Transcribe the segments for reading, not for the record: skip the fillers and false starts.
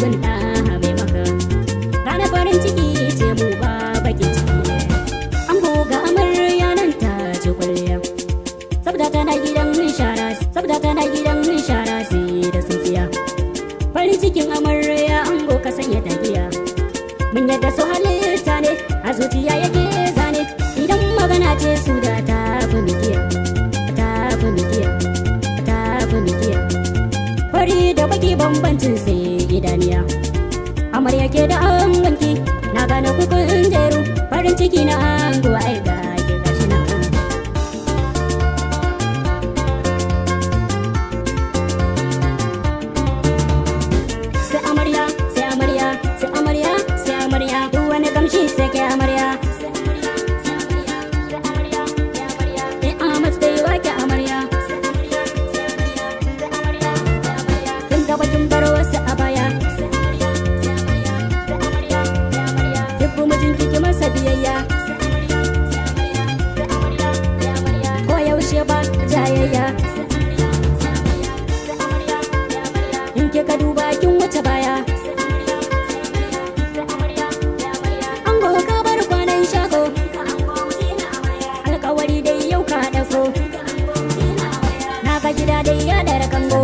gunta bai maka ranar farin ciki ce mu ba bakin ciki an goga amarya nan ta ci kwalliya sabda tana gidan shara sabda tana gidan shara sai da tsintsiya farin cikin amarya an goka sanya tagiya mun yadda su halitta ne a zuciya yake zane idan magana ce su da ta fi mikiya ta fi mikiya ta fi mikiya fari da baki bambancin sai idaniya amarya ke da angonki na gane kukun jeru farin ciki na ango ai ga ke gashi na sai amarya sai amarya sai amarya sai amarya duk wani kamshi sai ke amarya bakin bar wasu a baya duk mijin kiki masa biyayya ko yaushe ba jayayya in kika duba kin wuce baya an ka bar kwanan shago alkawari dai yau ka dafo na ga gida dai ya dara kango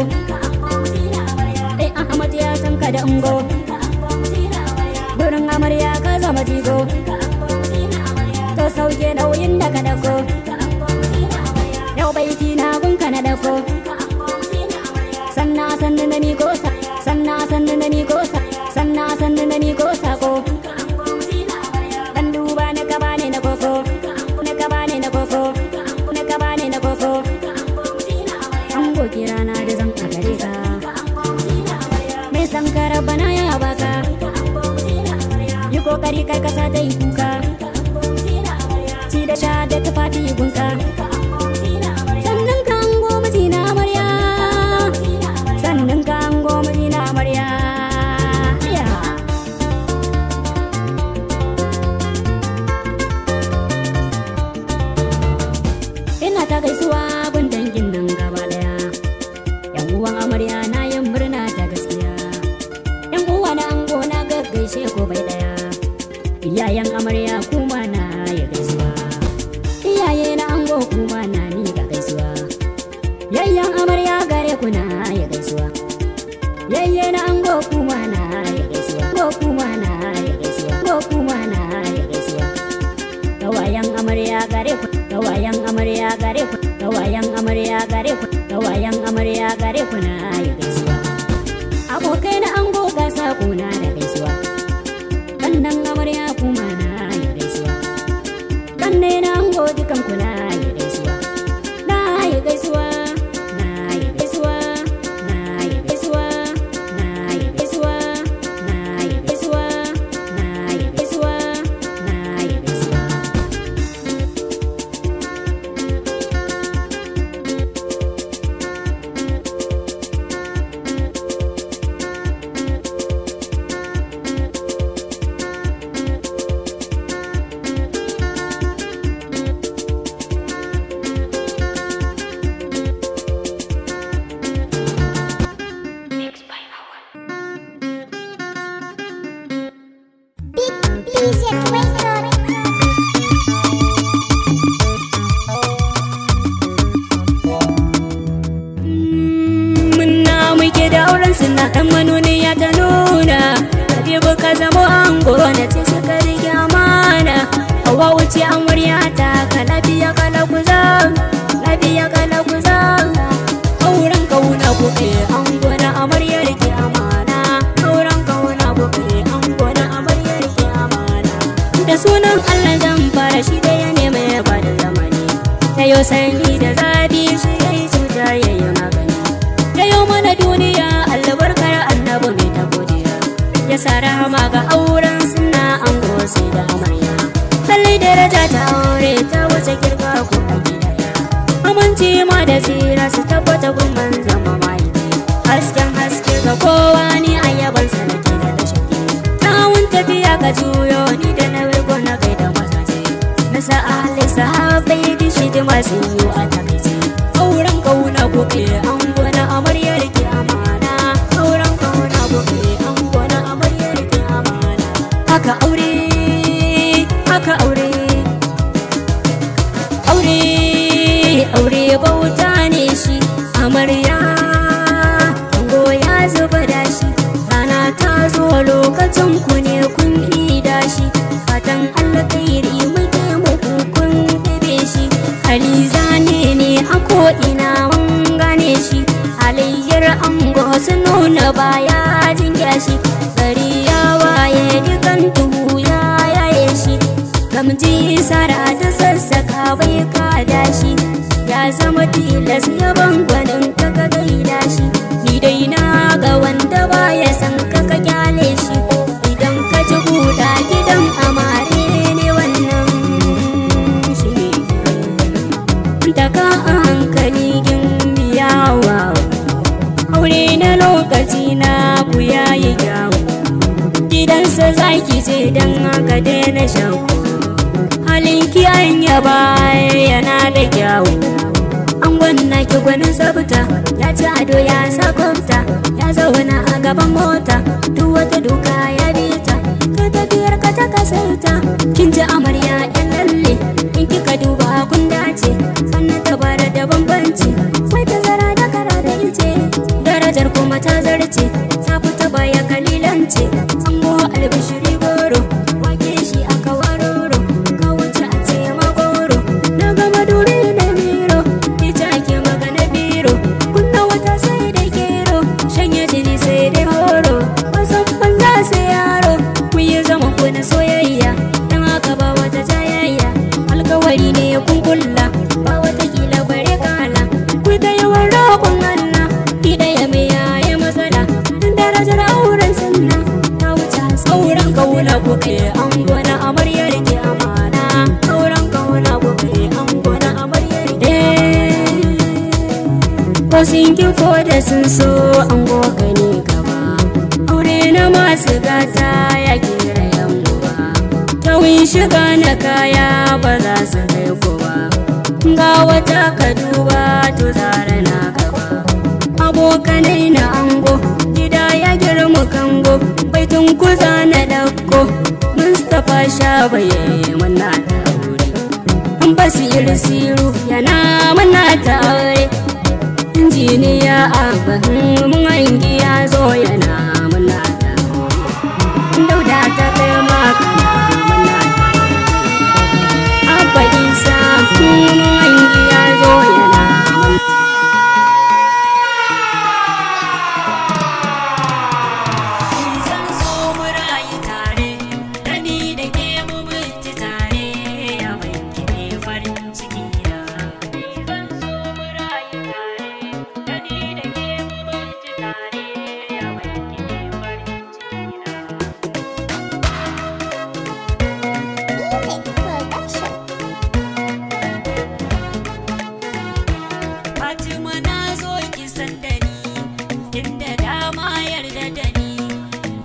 Ahmad ya san ka da ungo gurin amarya ka zama jigo to sauke nauyin da ka dako yau baiti na gunka na dako sanna sanna na ni ko sa sanna sanna na ni ko sa sanna sanna na ni ko sako dan duba na ka bane na koko na ka bane na koko na ka bane na koko an goki rana da zan a gare ka sankara bana ya baka yi kokari kai kasa ta yi kuka ci da sha da tufafi gunka sannan ka hango mijina amarya sannan ka hango mijina amarya ina ta gaisuwa gun dangin nan gaba daya yan uwan amarya na yin murna ta gaskiya na ango na gaggaishe ko bai daya iyayen amarya kuma na ya gaisuwa iyaye na ango kuma na ni ga gaisuwa yayyan amarya gare ku na ya gaisuwa yayye na ango kuma na ya gaisuwa ko kuma na ya gaisuwa ko kuma na ya gaisuwa gawayan amarya gare ku gawayan amarya gare ku gawayan amarya gare ku gawayan amarya gare ku na ya gaisuwa abokai na ango ga sakona da gaisuwa kannan amarya kuma na yi gaisuwa kanne na ango dukan ku na yi gaisuwa na yi gaisuwa na yi gaisuwa na yi gaisuwa na yi gaisuwa na yi gaisuwa na yi gaisuwa na yi gaisuwa suna ɗan manuniya ta nuna Habibu ka zamo ango na ce suka rike amana Hawa wuce amarya ta ka lafiya kala kuza lafiya kala kuza auren kauna kuke ango na amarya rike amana auren kauna kuke ango na amarya rike amana da sunan Allah zan fara shi da ya nema ya bada zamani ta yau sanyi da zafi shi ya yi cuta ya yi magani ta yau mana duniya albarkar annabi mai ta godiya ya sa rahama ga auren suna ango sai da amarya lalle daraja ta aure ta wuce kirka ko a gidaya aminci ma da tsira su tabbata gumman zama mai hasken haske ga kowa ni ayyaban sa nake da shaki tawun tafiya ka juyo ni da na wego na kai da mazaje na sa ahli sahabbai da shi da masu yi a takaice auren kauna kuke ango na amarya rike amana auren kauna kuke ango na lokacin ku ne kun ida shi, fatan alkhairi muke muku kun ɗabe shi. Hali zane ne a ko'ina mun gane shi, halayyar ango sun nuna baya jinga shi. Gari ya waye dukan duhu ya yaye shi, gamji sara da sassaka bai kada shi. Ya zama tilas yaban gwanin ka gaida shi, ni dai na ga wanda baya san ka kyale shi. Idan ka ji buɗa gidan amare ne wannan shi ne, daga a hankali gimbiyawa. Aure na lokaci na ku yayi kyawu, gidansa zaki je dan haka daina shaku. Halinki an yaba yana da kyawu, angon naki gwanin tsafta, ya ci ado ya sa kwafta, ya zauna a gaban mota, duk wata doka ya bita. Ka tafiyar ka ta kasaita, kin ji amarya yan lalle, in kika duba kun dace. Sannan ta bara da bambanci, mai tazara da kara da ice, darajar kuma ta zarce, ta fita baya kalilance. Ango albishiri goro, wake shi aka waroro, ka wuce a ce magoro. Na gama duri da miro, ita ake magana biro, kunna wata sai da gero, shanye jini sai da horo. Wasan banza sai yaro, ku yi zama ku na soyayya, dan haka ba wata jayayya. Alkawari ne kun kulla, ba wata kila bare kala, ku ta yawan roƙon Allah, ki ɗaya mai yaya matsala. Dan darajar auren sunna ta wuce sauran kauna ku kai ango na amaryar ki amana. Sauran kauna ku kai ango na amaryar ki. Ko sun ki ko da sun so ango gani gaba, aure na masu gata ya kira yan uba. Tawin shiga na kaya ba za su kai ku ba, ga wata ka duba to zara na gaba. Abokanai na ango gida ya girma kango, baitun kuza na ɗauko Mustapha Shabaye muna ta aure. Basir siru yana muna ta aure, injiniya Abba mun hangi ya zo yana muna ta aure. Dauda ta kai makana muna ta aure, Abba Isa mun hangi ya zo yana muna. Zan so mu rayu tare, da ni da ke mu mutu tare, ya banki ne farin ciki na. Zan so mu rayu tare, da ni da ke mu mutu tare, ya banki ne farin ciki na. Fatima na zo ki san da ni, inda dama yarda da ni,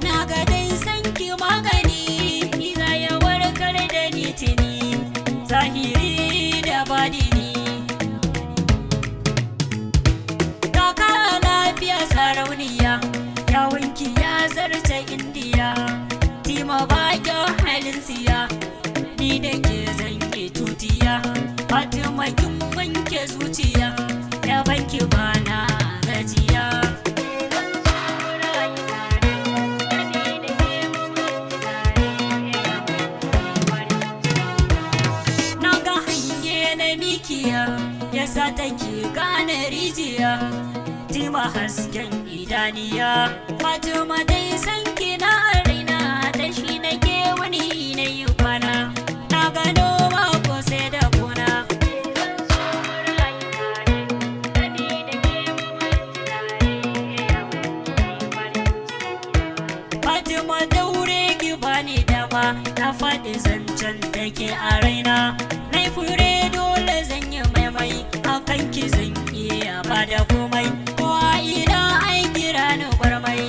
na ga dai san ki magani, ni za ya warkar da ni tuni, zahiri da badini. Kaka a lafiya sarauniya, yawonki ya zarce indiya, tima bakin halin siya, ni da ke zange tutiya. Fatima kin wanke zuciya, ya banki bana gajiya. Na ga hanye na mikiya, yasa take gane rijiya, tima hasken idaniya. Fatima dai san kina raina, da shi nake wani na yi kwana, na gano mako sai da kuna. Fatima daure ki bani dama, na faɗi zancen da ke a raina, nai fure dole zan yi maimai, akan ki zan iya ba da komai, ko a ina ai kira ni gwarmai.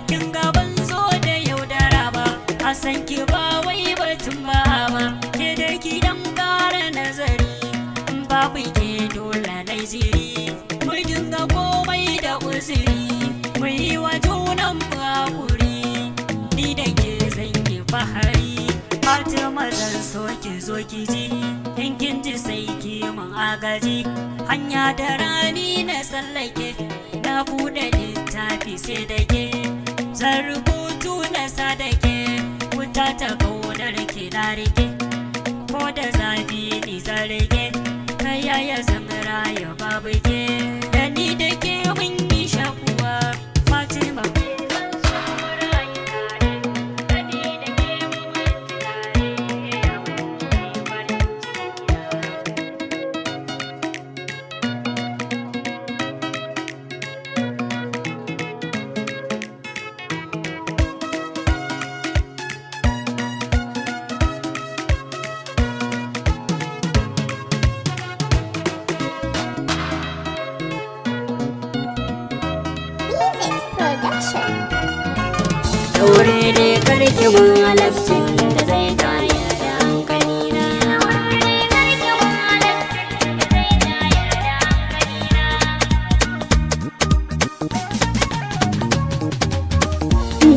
Kin ga ban zo da yaudara ba, a san ki ba wai batun ba ba, ke da ki dan ƙara nazari, babu ke dole na ziri, mu dinga komai da uzuri, mu yi wa junan mu hakuri, ni da ke zan yi fahari. Fatima zan so ki zo ki ji, in kin ji sai ki mun agaji, hanya da rani na tsallake, na buɗe littafi sai da ke, zan rubutu na sa da ke. tarike ko da zafi ni zarge kaya ya zama rayu babu ke da ni da ke mun yi shakuwa Fatima Daure ne karki mun halaccin da zai tayar da hankali na.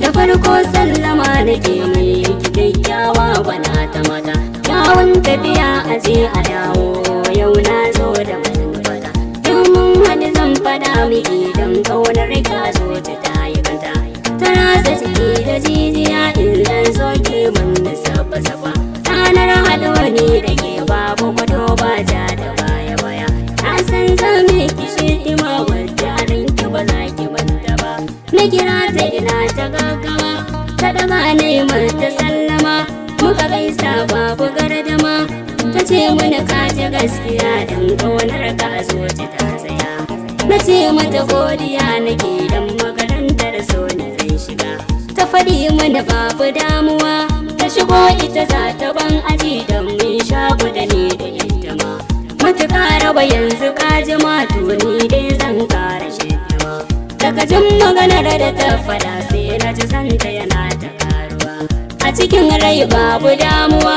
Da farko sallama da ke mai kyakkyawa bana ta mata. Yawon tafiya a je a dawo yau na zo da manufata. Yau mun haɗu zan fada miki don kaunar ka zo ta tayi kanta. Ta rasa ciki da jijiya in zan soke mun da safa-safa. Ranar haɗuwa ne da ke babu kwado ba ja da baya-baya. Na san zan miki shi'ima wadda ranki ba za ki manta ba. Na kira ta ina ta gaggawa, ta ɗaga neman ta sallama. Muka gaisa babu gardama, ta ce mana ka ji gaskiya don ƙaunar ka zo ta tsaya. Na ce mata godiya nake don makarantar so na zai shiga. Ta faɗi mana babu damuwa, ta shigo ita za ta ban aji don mun shaku da ni da ita ma. Matuƙa raba yanzu ka ji to ni dai zan ƙara shekima. Daga jin maganar da ta faɗa sai na ji santa yana ta karuwa. A cikin rai babu damuwa,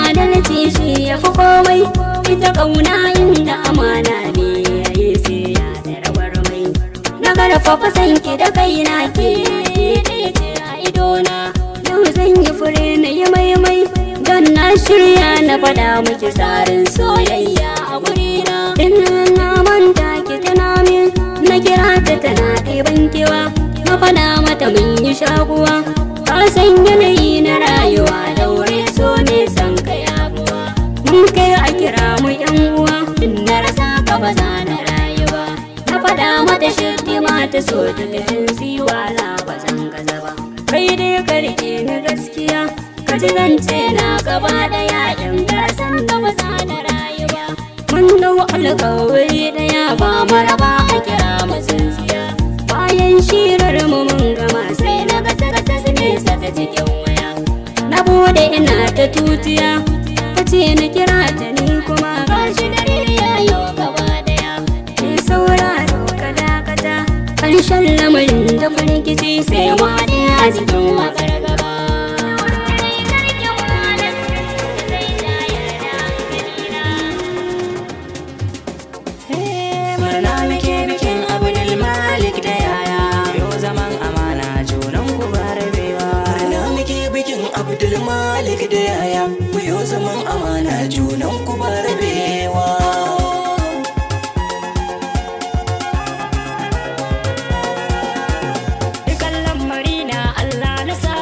adalci shi ya fi komai. Ita ƙauna inda amana ne yayi sai ya da rawar mai. Na karfafa sanki da kaina ke ɗaya ce a idona. Yau zan yi fure na yi maimai, don na shirya na faɗa miki tsarin soyayya a gurina. In na manta ki tana min, na kira ta tana ɗiban kewa. Na faɗa mata mun yi shakuwa, ka san yanayi na rayuwa daure so ne san ka yabuwa. Mun kai a kira mu yan uwa, in na rasa ka ba za na rayuwa. Na faɗa mata shirki mata so ta tafin siwala ba zan gaza ba. Kai dai ka rike ni gaskiya, ka ji zance na gaba ɗaya in ka san ka ba za na rayuwa. Mun dau alƙawari ɗaya ba maraba a kira mu tsintsiya. Bayan shirar mu mun gama sai na ga ta nesa ta cikin waya. Na bude ina ta tutiya, ta ce na kira ta ni kuma gashi dare ya yi gaba daya. Ni sauraro ka dakata, ƙarshen lamarin da firgici sai mu haɗe a cikin wakar gaba. Murna muke bikin Abdul Malik da yaya, yau zaman amana junan ku ba rabewa. Murna muke bikin Abdul Malik da yaya, yau zaman amana junan ku ba rabewa. Dukan lamari na Allah na sa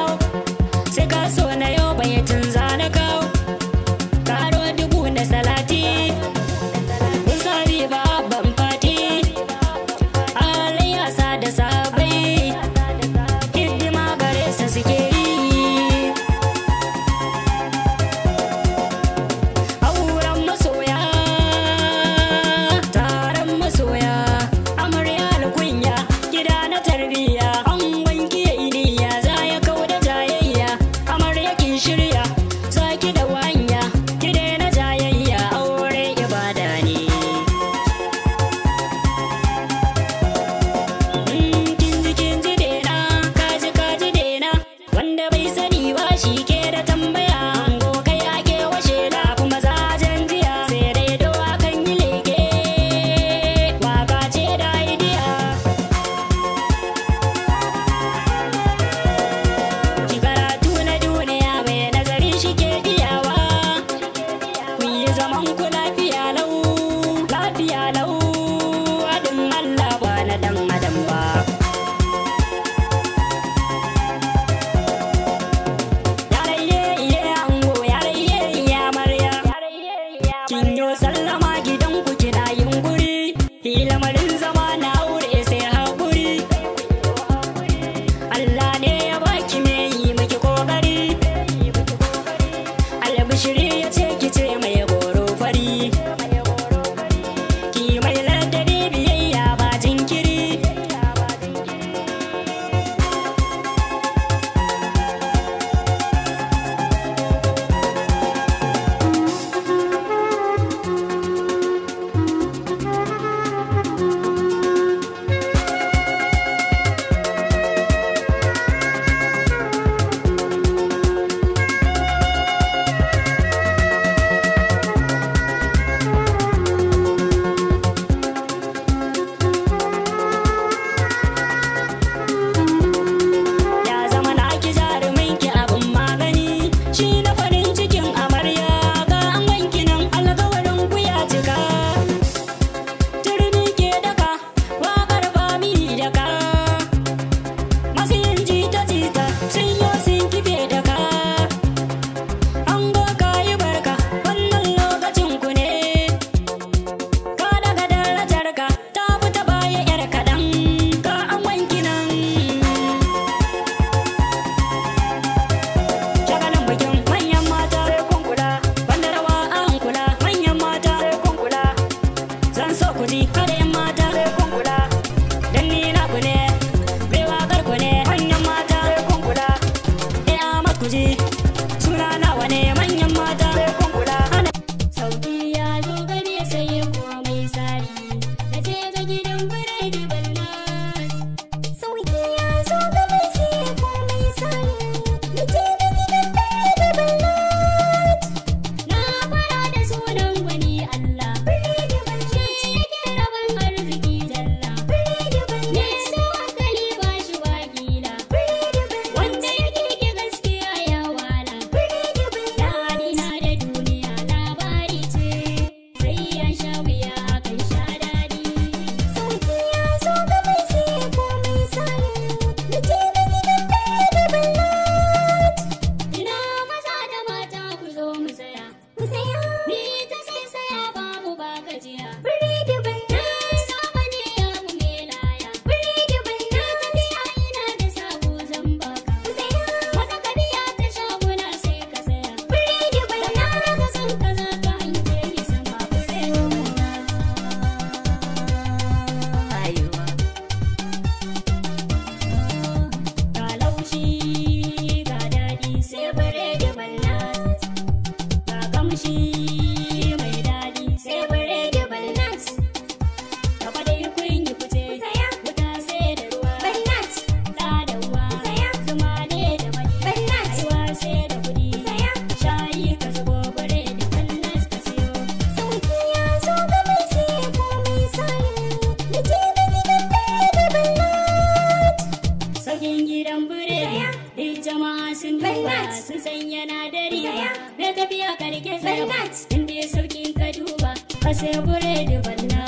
Duk jama'a sun duba sun san yana da riba. Bai tafiya karke tsaye ba, inda ya sauƙin ka duba. Ka sai buredi balla.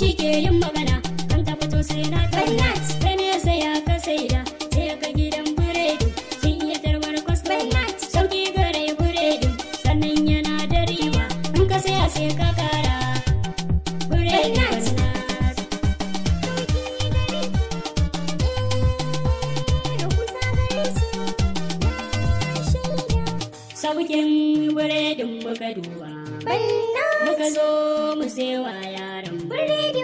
Shi ke yin magana kan ta fito sai na tauna sai ne sai ya ka saida sai ka gidan buredi sun iya tarbar kwastom sauki gare buredi sannan yana da riba in ka saya sai ka kara buredi saukin buredin muka duba muka zo mu sewa yaran buredi